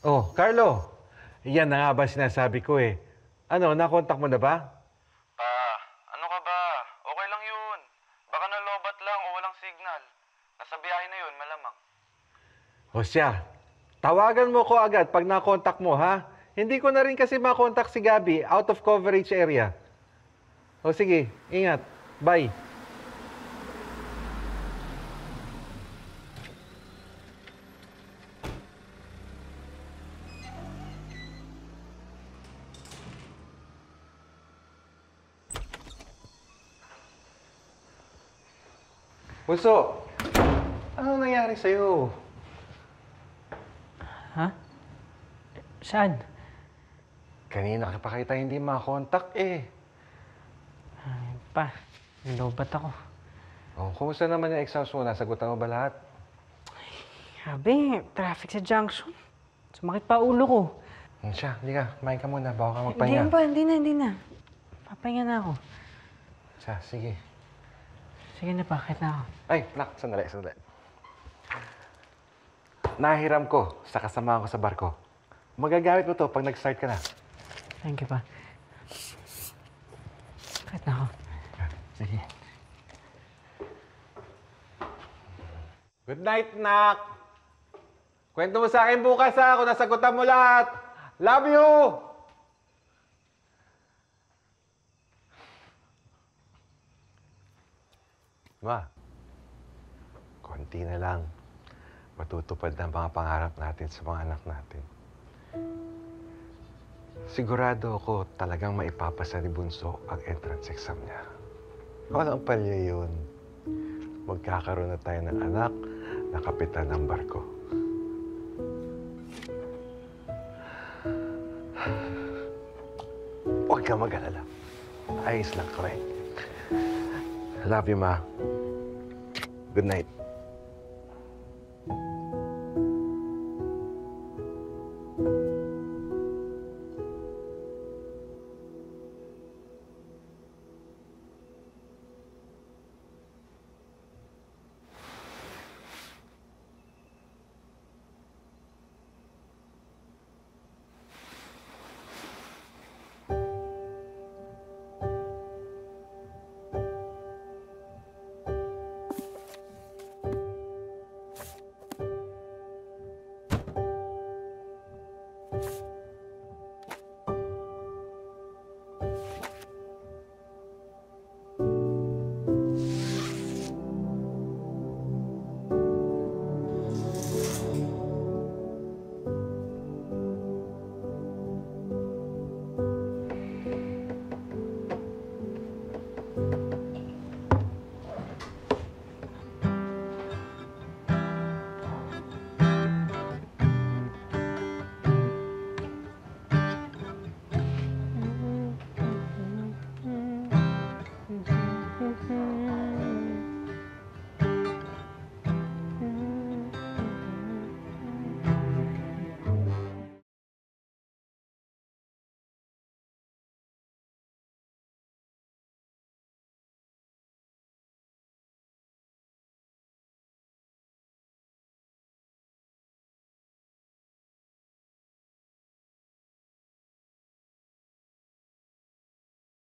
Oh, Carlo. Yan na nga ba sinasabi ko eh. Ano, nakontak mo na ba? Pa, ano ka ba? Okay lang yun. Baka nalobat lang o walang signal. Nasa biyahe na yun, malamang. O siya, tawagan mo ko agad pag nakontak mo, ha? Hindi ko na rin kasi makontak si Gabi out of coverage area. O sige, ingat. Bye. Bunso, anong nangyari sa'yo? Ha? Saan? Kanina ka pa kita hindi makontak eh. Pa, nilobat ako. Oh, kumusta naman yung exams mo? Nasagutan mo ba lahat? Sabi, traffic sa junction. Sumakit pa ulo ko. Siya, hindi ka. Kumain ka muna. Baka ka Hindi magpahinga. pa, hindi na. Papahinga na ako. Siya, sige. Sige na, bakit na ako? Ay, nak, sandali. Nahiram ko sa kasama ko sa barko. Magagamit mo to pag nag-start ka na. Thank you pa. Bakit na ako? Sige. Good night, nak! Kwento mo sa akin bukas, ha? Kung nasagutan mo lahat. Love you! Ma, konti na lang. Matutupad na ang mga pangarap natin sa mga anak natin. Sigurado ako talagang maipapasa ni Bunso ang entrance exam niya. Walang palya yun. Magkakaroon na tayo ng anak na kapitan ng barko. Huwag kang mag-alala. Ayos lang kami. Love you, Ma. Good night.